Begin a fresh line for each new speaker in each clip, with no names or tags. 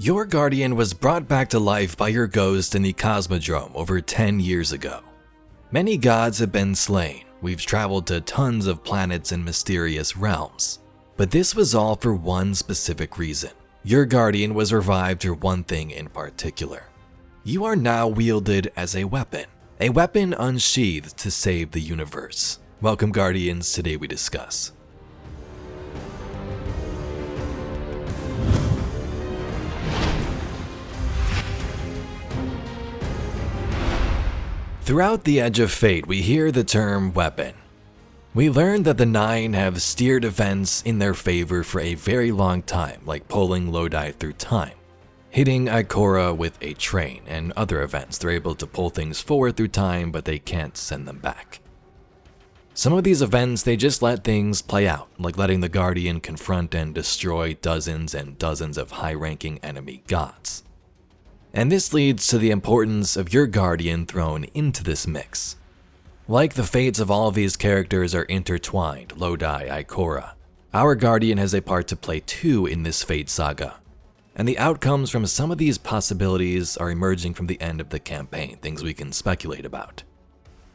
Your guardian was brought back to life by your ghost in the Cosmodrome over 10 years ago. Many gods have been slain. We've traveled to tons of planets and mysterious realms. But this was all for one specific reason. Your guardian was revived for one thing in particular. You are now wielded as a weapon unsheathed to save the universe. Welcome, Guardians. Today we discuss Throughout the Edge of Fate, we hear the term weapon. We learn that the Nine have steered events in their favor for a very long time, like pulling Lodi through time, hitting Ikora with a train, and other events. They're able to pull things forward through time, but they can't send them back. Some of these events, they just let things play out, like letting the Guardian confront and destroy dozens and dozens of high-ranking enemy gods. And this leads to the importance of your Guardian thrown into this mix. Like the fates of all of these characters are intertwined, Lodi, Ikora, our Guardian has a part to play too in this fate saga. And the outcomes from some of these possibilities are emerging from the end of the campaign, things we can speculate about.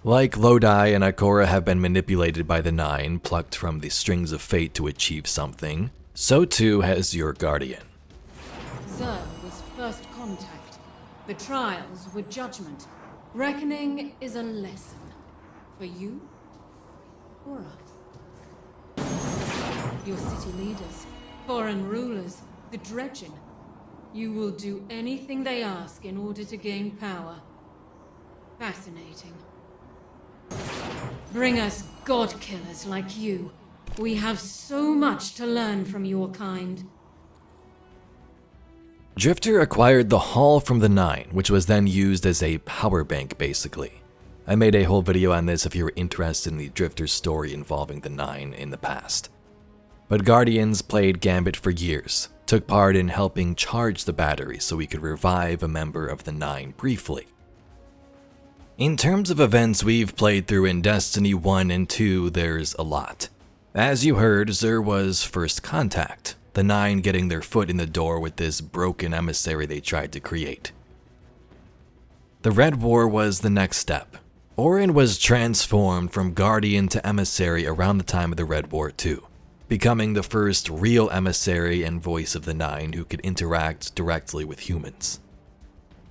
Like Lodi and Ikora have been manipulated by the Nine, plucked from the strings of fate to achieve something, so too has your Guardian.
Zer was first contact. The trials were judgment. Reckoning is a lesson. For you or us. Your city leaders, foreign rulers, the dredging. You will do anything they ask in order to gain power. Fascinating. Bring us god killers like you. We have so much to learn from your kind.
Drifter acquired the Hall from the Nine, which was then used as a power bank basically. I made a whole video on this if you were interested in the Drifter story involving the Nine in the past. But Guardians played Gambit for years, took part in helping charge the battery so we could revive a member of the Nine briefly. In terms of events we've played through in Destiny 1 and 2, there's a lot. As you heard, Zer was first contact, the Nine getting their foot in the door with this broken emissary they tried to create. The Red War was the next step. Orin was transformed from Guardian to Emissary around the time of the Red War too, becoming the first real emissary and voice of the Nine who could interact directly with humans.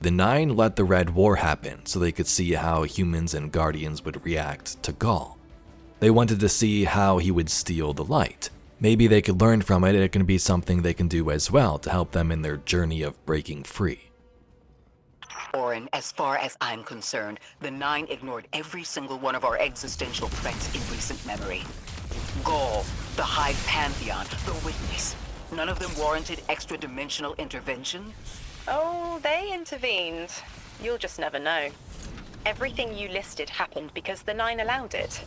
The Nine let the Red War happen so they could see how humans and Guardians would react to Gaul. They wanted to see how he would steal the light. Maybe they could learn from it and it can be something they can do as well to help them in their journey of breaking free.
Orin, as far as I'm concerned, the Nine ignored every single one of our existential threats in recent memory. Gaul, the Hive Pantheon, the Witness. None of them warranted extra-dimensional intervention?
Oh, they intervened. You'll just never know. Everything you listed happened because the Nine allowed it.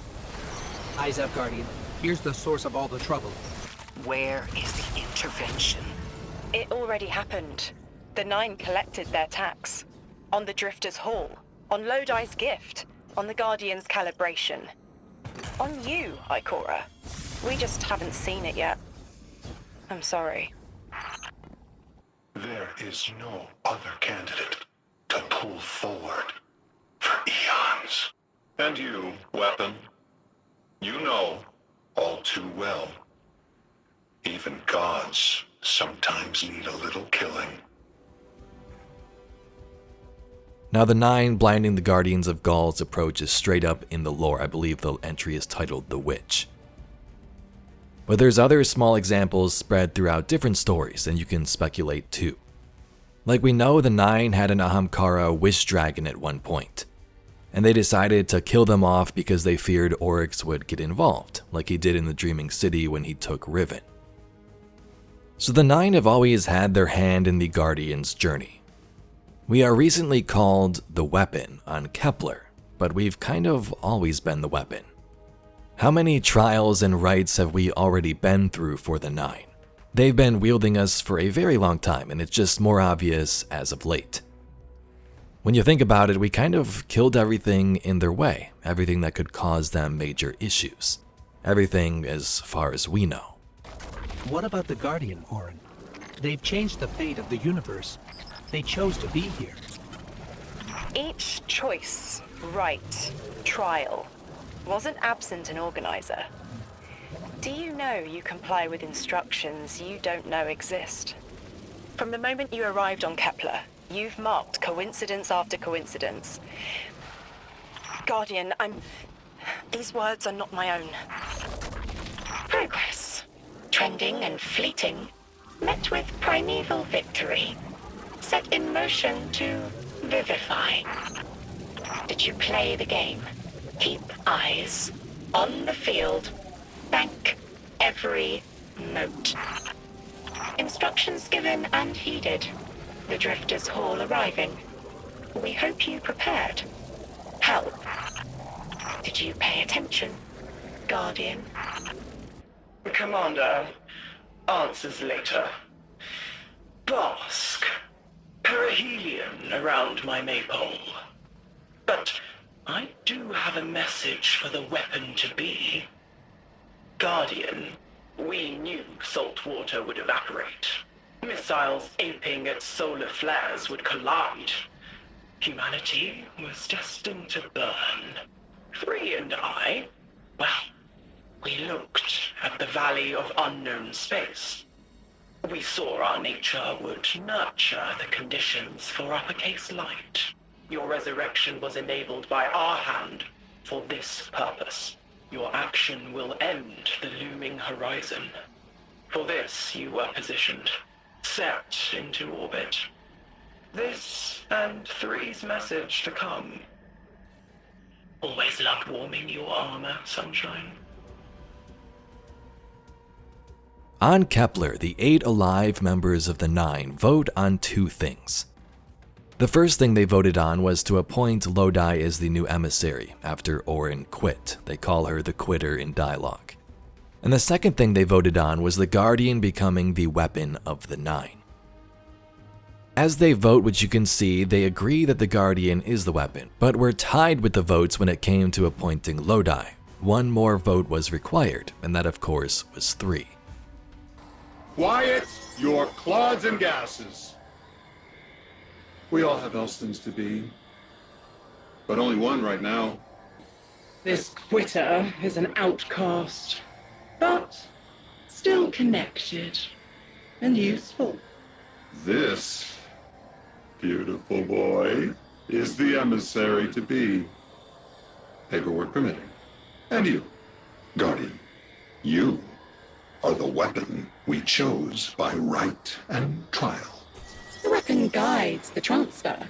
Eyes up, Guardian. Here's the source of all the trouble.
Where is the intervention?
It already happened. The Nine collected their tax. On the Drifter's Hall. On Lodi's gift. On the Guardian's calibration. On you, Ikora. We just haven't seen it yet. I'm sorry.
There is no other candidate to pull forward for eons. And you, weapon, you know all too well. Even gods sometimes need a little killing.
Now the Nine blinding the Guardians of Gaul's approach is straight up in the lore. I believe the entry is titled The Witch. But there's other small examples spread throughout different stories, and you can speculate too. Like we know the Nine had an Ahamkara wish dragon at one point, and they decided to kill them off because they feared Oryx would get involved, like he did in the Dreaming City when he took Riven. So the Nine have always had their hand in the Guardian's journey. We are recently called the Weapon on Kepler, but we've kind of always been the Weapon. How many trials and rites have we already been through for the Nine? They've been wielding us for a very long time, and it's just more obvious as of late. When you think about it, we kind of killed everything in their way, everything that could cause them major issues. Everything as far as we know.
What about the Guardian, Orin? They've changed the fate of the universe. They chose to be here.
Each choice, right, trial, wasn't absent an organizer. Do you know you comply with instructions you don't know exist? From the moment you arrived on Kepler, you've marked coincidence after coincidence. Guardian, these words are not my own.
Progress, trending and fleeting, met with primeval victory, set in motion to vivify. Did you play the game? Keep eyes on the field, bank every note. Instructions given and heeded. The Drifters' Hall arriving. We hope you prepared. Help. Did you pay attention, Guardian?
Commander, answers later. Levaszk, perihelion around my maypole. But I do have a message for the weapon-to-be. Guardian, we knew salt water would evaporate. Missiles aping at solar flares would collide. Humanity was destined to burn. 3 and I, well, we looked at the valley of unknown space. We saw our nature would nurture the conditions for uppercase light. Your resurrection was enabled by our hand for this purpose. Your action will end the looming horizon. For this you were positioned, set into orbit. This and 3's message to come. Always loved warming your armor, Sunshine.
On Kepler, the 8 alive members of the 9 vote on 2 things. The first thing they voted on was to appoint Lodi as the new emissary after Orin quit. They call her the Quitter in dialogue. And the second thing they voted on was the Guardian becoming the weapon of the 9. As they vote, which you can see, they agree that the Guardian is the weapon, but were tied with the votes when it came to appointing Lodi. One more vote was required, and that of course was 3.
Quiet your clods and gases. We all have Elstons to be, but only one right now.
This Quitter is an outcast, but still connected and useful.
This beautiful boy is the emissary to be. Paperwork permitting. And you, Guardian, you are the weapon we chose by right and trial.
The weapon guides the transfer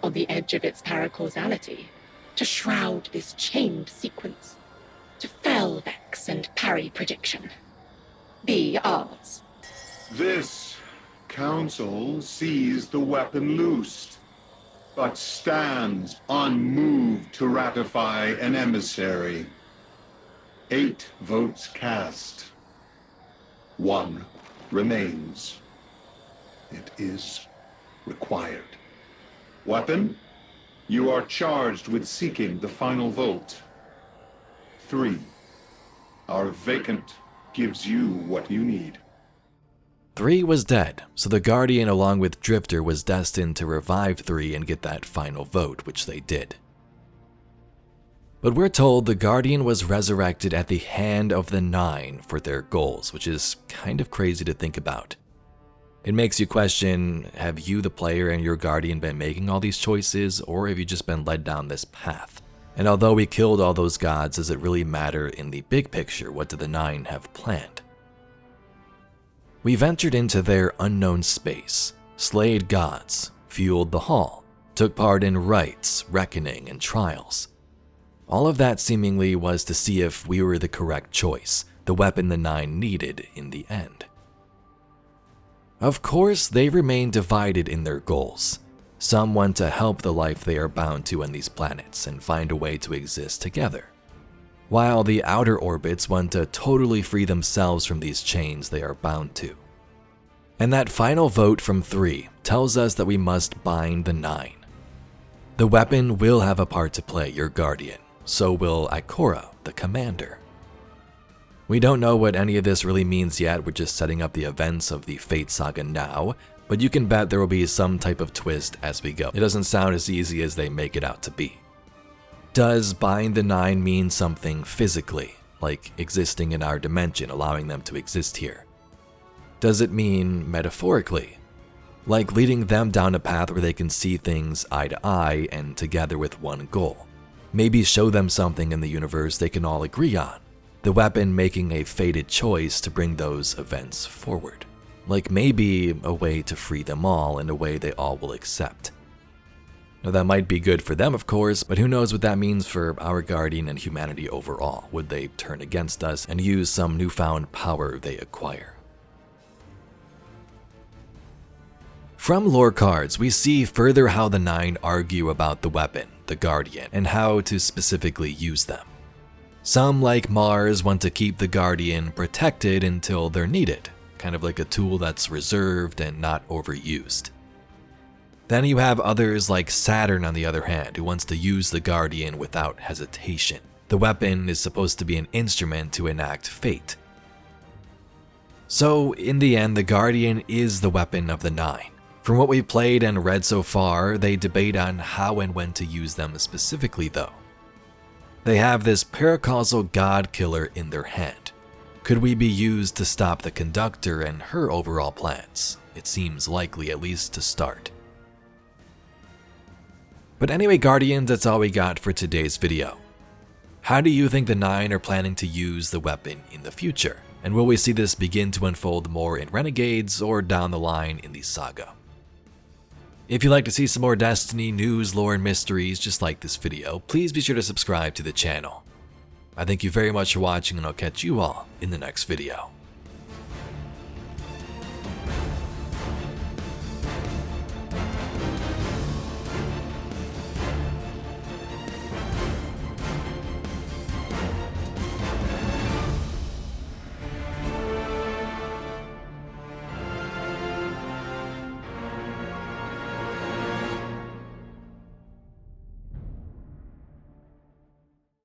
on the edge of its paracausality to shroud this chained sequence, to fell vex and parry prediction. Be ours.
This council sees the weapon loosed, but stands unmoved to ratify an emissary. 8 votes cast. 1 remains. It is required. Weapon, you are charged with seeking the final vote. 3. Our vacant gives you what you need.
3 was dead, so the Guardian along with Drifter was destined to revive 3 and get that final vote, which they did. But we're told the Guardian was resurrected at the hand of the 9 for their goals, which is kind of crazy to think about. It makes you question, have you, the player, and your Guardian been making all these choices, or have you just been led down this path? And although we killed all those gods, does it really matter in the big picture? What do the 9 have planned? We ventured into their unknown space, slayed gods, fueled the Hall, took part in rites, reckoning, and trials. All of that seemingly was to see if we were the correct choice, the weapon the 9 needed in the end. Of course, they remain divided in their goals. Some want to help the life they are bound to on these planets and find a way to exist together, while the outer orbits want to totally free themselves from these chains they are bound to. And that final vote from 3 tells us that we must bind the 9. The weapon will have a part to play, your Guardian. So will Ikora, the commander. We don't know what any of this really means yet, we're just setting up the events of the Fate Saga now, but you can bet there will be some type of twist as we go. It doesn't sound as easy as they make it out to be. Does bind the Nine mean something physically, like existing in our dimension, allowing them to exist here? Does it mean metaphorically, like leading them down a path where they can see things eye to eye and together with one goal? Maybe show them something in the universe they can all agree on, the weapon making a fated choice to bring those events forward. Like maybe a way to free them all in a way they all will accept. Now that might be good for them, of course, but who knows what that means for our Guardian and humanity overall. Would they turn against us and use some newfound power they acquire? From lore cards, we see further how the Nine argue about the weapon, the Guardian, and how to specifically use them. Some, like Mars, want to keep the Guardian protected until they're needed, kind of like a tool that's reserved and not overused. Then you have others like Saturn on the other hand, who wants to use the Guardian without hesitation. The weapon is supposed to be an instrument to enact fate. So in the end, the Guardian is the weapon of the Nine. From what we've played and read so far, they debate on how and when to use them specifically though. They have this paracausal god killer in their hand. Could we be used to stop the conductor and her overall plans? It seems likely, at least to start. But anyway, Guardians, that's all we got for today's video. How do you think the Nine are planning to use the weapon in the future? And will we see this begin to unfold more in Renegades or down the line in the saga? If you'd like to see some more Destiny news, lore, and mysteries just like this video, please be sure to subscribe to the channel. I thank you very much for watching, and I'll catch you all in the next video.